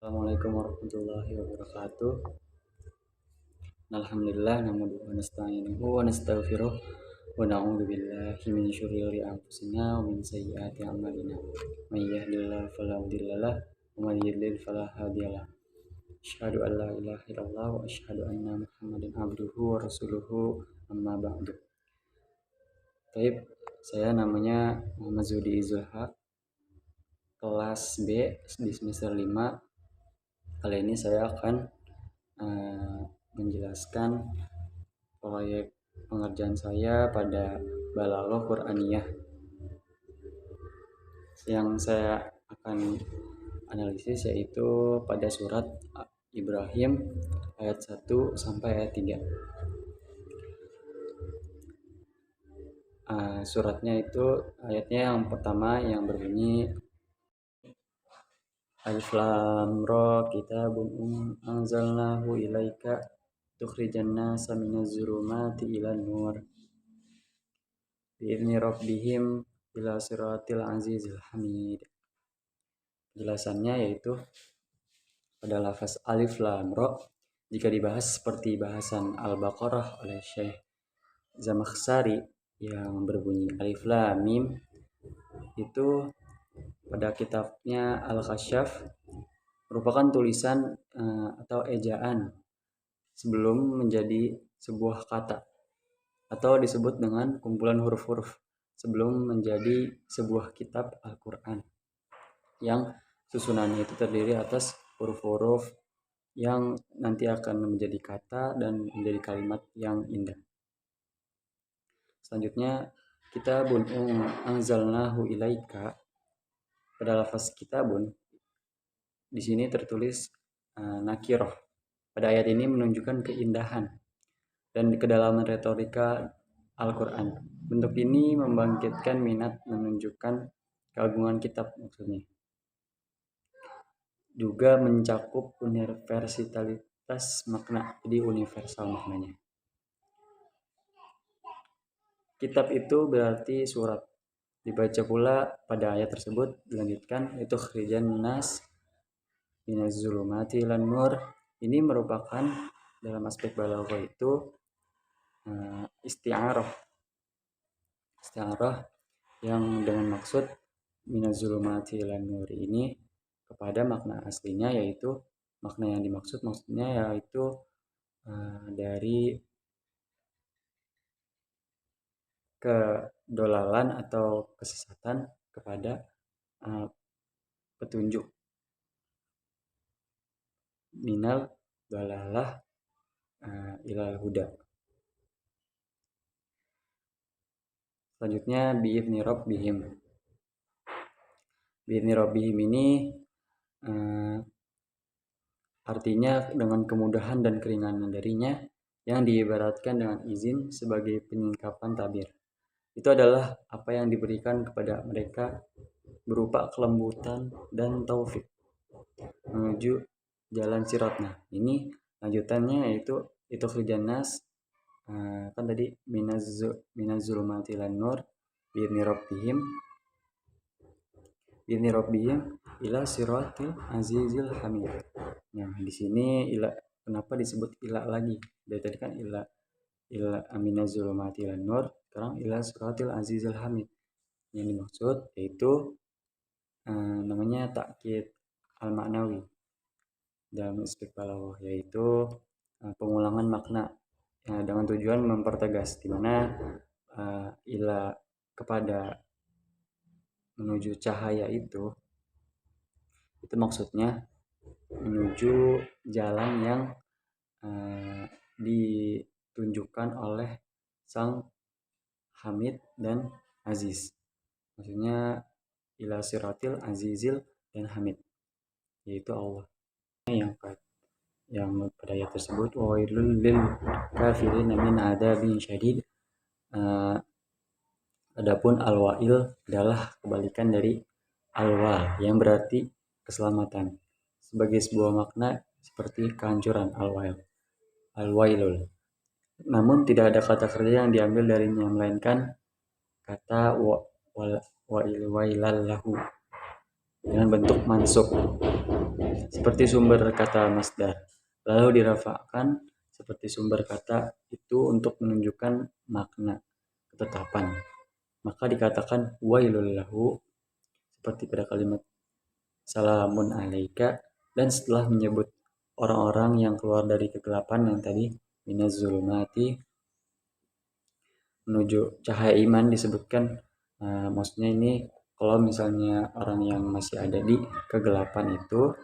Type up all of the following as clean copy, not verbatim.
Assalamualaikum warahmatullahi wabarakatuh. Alhamdulillah nahmaduhu wa nasta'inuhu wa nastaghfiruh wa na'udzu billahi min syururi anfusina wa min sayyiati a'malina. May yahdihillahu fala mudhillalah wa may yudlil fala hadiyalah. Asyhadu an la ilaha illallah wa asyhadu anna Muhammadan abduhu wa rasuluhu amma ba'du. Baik, saya namanya Muhammad Zudi Izulha, kelas B di semester 5. Kali ini saya akan menjelaskan proyek pengerjaan saya pada Balaloh Qur'aniyah. Yang saya akan analisis yaitu pada surat Ibrahim ayat 1 sampai ayat 3. Suratnya itu ayatnya yang pertama yang berbunyi Alif Lam Ra kitabun anzalnahu ilaika tukhrijan nasa minaz zulumati ilan nur bi'izni rabbihim ila siratil azizil hamid. Penjelasannya yaitu pada lafaz Alif Lam Ra jika dibahas seperti bahasan Al-Baqarah oleh Syekh Zamakhsyari yang berbunyi Alif Lam Mim, itu pada kitabnya Al-Kasyaf merupakan tulisan atau ejaan sebelum menjadi sebuah kata, atau disebut dengan kumpulan huruf-huruf sebelum menjadi sebuah kitab Al-Quran yang susunannya itu terdiri atas huruf-huruf yang nanti akan menjadi kata dan menjadi kalimat yang indah. Selanjutnya kitabun anzalnahu ilaika, pada lafaz kitabun di sini tertulis nakiroh. Pada ayat ini menunjukkan keindahan dan kedalaman retorika Al-Quran. Bentuk ini membangkitkan minat menunjukkan keagungan kitab maksudnya. Juga mencakup universalitas makna, jadi universal maknanya. Kitab itu berarti surat. Dibaca pula pada ayat tersebut dilanjutkan itu khrijan nas minaz zulumati ilan nur. Ini merupakan dalam aspek balaghah itu isti'arah yang dengan maksud minaz zulumati ilan nur ini kepada makna aslinya, yaitu makna yang dimaksud maksudnya yaitu dari kedolalan atau kesesatan kepada petunjuk. Minal dalalah ilal huda. Selanjutnya bi'izni rabbihim. Bi'izni rabbihim ini artinya dengan kemudahan dan keringanan darinya yang diibaratkan dengan izin sebagai penyingkapan tabir. Itu adalah apa yang diberikan kepada mereka berupa kelembutan dan taufik menuju jalan siratnya. Ini lanjutannya yaitu itu khrijanas kan tadi minaz zulumati lan nur bi'izni rabbihim ila siratil azizil hamid. Nah, di sini ila, kenapa disebut ila lagi? Dari tadi kan ila minaz zulumati lan nur, sekarang ila siratil azizil hamid. Yang dimaksud yaitu namanya takkid al-ma'nawi dalam aspek balaghah, yaitu pengulangan makna dengan tujuan mempertegas di mana ila kepada menuju cahaya itu maksudnya menuju jalan yang ditunjukkan oleh Sang Hamid dan Aziz. Maksudnya ila siratil azizil dan hamid, yaitu Allah. Yang pada ayat tersebut wailul lil kafirin min adzabin syadid. Adapun al-wail adalah kebalikan dari al-wal yang berarti keselamatan. Sebagai sebuah makna seperti kehancuran al-wailul. Namun tidak ada kata kerja yang diambil darinya melainkan kata wailallahu dengan bentuk mansub. seperti sumber kata masdar, lalu dirafa'kan seperti sumber kata itu untuk menunjukkan makna ketetapan. Maka dikatakan wailul lahu seperti pada kalimat salamun alaika, dan setelah menyebut orang-orang yang keluar dari kegelapan yang tadi minaz zulumati menuju cahaya iman disebutkan. Maksudnya ini kalau misalnya orang yang masih ada di kegelapan itu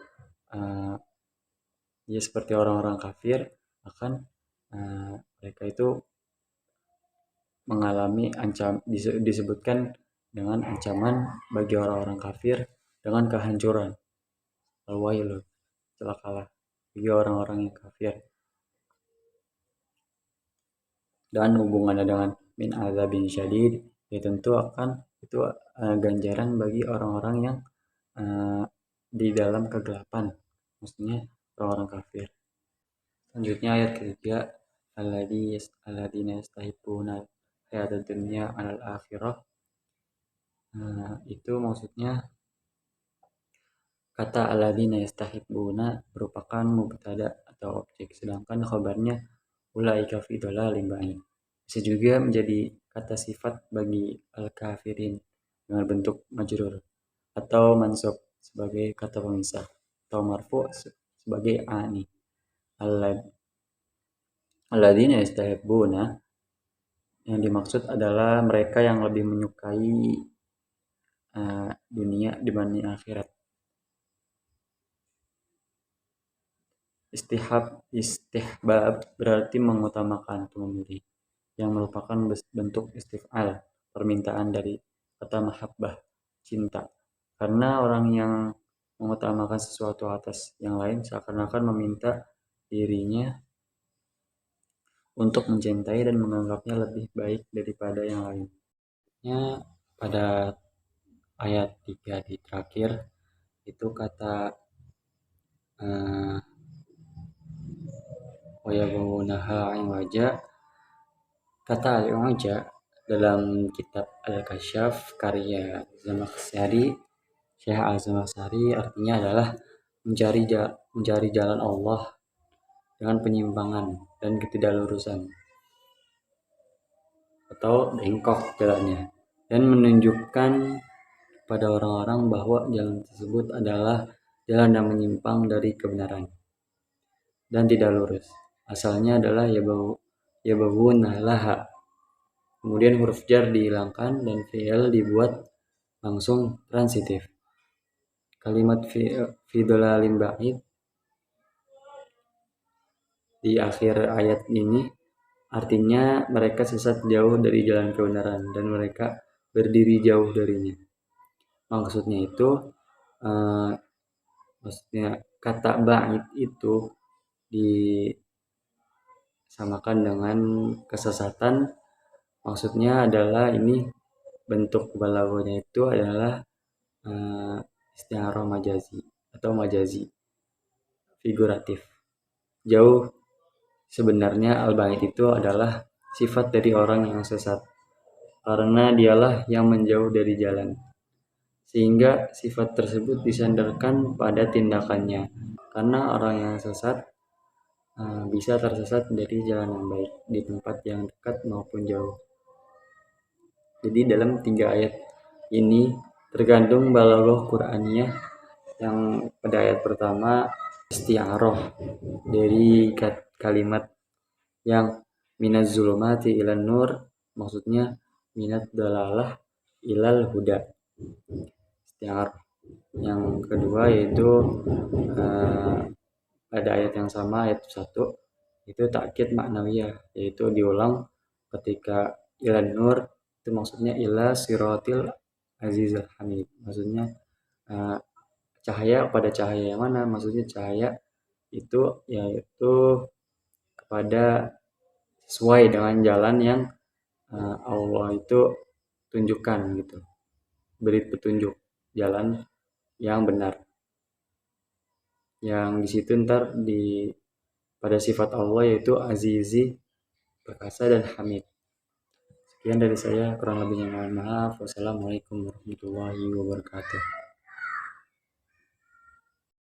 ya seperti orang-orang kafir, akan mereka itu mengalami disebutkan dengan ancaman bagi orang-orang kafir dengan kehancuran. Al-wailu, celakalah bagi orang-orang yang kafir. Dan hubungannya dengan min azabin syadid, ya tentu akan itu ganjaran bagi orang-orang yang di dalam kegelapan, maksudnya orang-orang kafir. Selanjutnya ayat ketiga, alladzina yastahibbuna hayatad dunya 'alal akhirah. Itu maksudnya kata alladzina yastahibbuna merupakan mubtada atau objek, sedangkan khabarnya ulaika fi dhalalin ba'id. Bisa juga menjadi kata sifat bagi al-kafirin dengan bentuk majrur, atau mansub sebagai kata pemisah, atau marfu sebagai ani. Alladzina yastahibbuna yang dimaksud adalah mereka yang lebih menyukai dunia dibanding akhirat. Istihbab berarti mengutamakan atau memilih, yang merupakan bentuk istif'al, permintaan dari kata mahabbah, cinta. Karena orang yang mengutamakan sesuatu atas yang lain seakan-akan meminta dirinya untuk mencintai dan menganggapnya lebih baik daripada yang lain. Pada ayat 3 di terakhir itu kata wayabawunaha iwaja. Kata al-iwaja dalam kitab Al-Kasyaf karya Zamakhsyari, Syekh Al-Zamakhsyari, artinya adalah mencari jalan Allah dengan penyimpangan dan ketidaklurusan atau bengkok jalannya, dan menunjukkan pada orang-orang bahwa jalan tersebut adalah jalan yang menyimpang dari kebenaran dan tidak lurus. Asalnya adalah yabawuna laha, kemudian huruf jar dihilangkan dan fi'il dibuat langsung transitif. Kalimat fi dhalalin ba'id di akhir ayat ini artinya mereka sesat jauh dari jalan kebenaran dan mereka berdiri jauh darinya. Maksudnya itu maksudnya kata ba'id itu disamakan dengan kesesatan. Maksudnya adalah ini bentuk balaghahnya itu adalah isti'arah majazi atau majazi figuratif. Jauh, sebenarnya al-ba'id itu adalah sifat dari orang yang sesat, karena dialah yang menjauh dari jalan, sehingga sifat tersebut disandarkan pada tindakannya. Karena orang yang sesat bisa tersesat dari jalan yang baik di tempat yang dekat maupun jauh. Jadi dalam 3 ayat ini tergantung balaghah Qur'aniyah. Yang pada ayat pertama isti'arah dari kalimat yang minaz zulumati ilan nur, maksudnya minat dalalah ilal huda, isti'arah. Yang kedua yaitu pada ayat yang sama, ayat 1, itu takkid maknawiyah, yaitu diulang ketika ilan nur, itu maksudnya ila siratil azizil hamid, maksudnya cahaya pada cahaya yang mana, maksudnya cahaya itu yaitu kepada sesuai dengan jalan yang Allah itu tunjukkan gitu, beri petunjuk jalan yang benar, yang di situ ntar pada sifat Allah yaitu azizi, perkasa, dan hamid. Sekian dari saya, kurang lebihnya mohon maaf. Wassalamualaikum warahmatullahi wabarakatuh.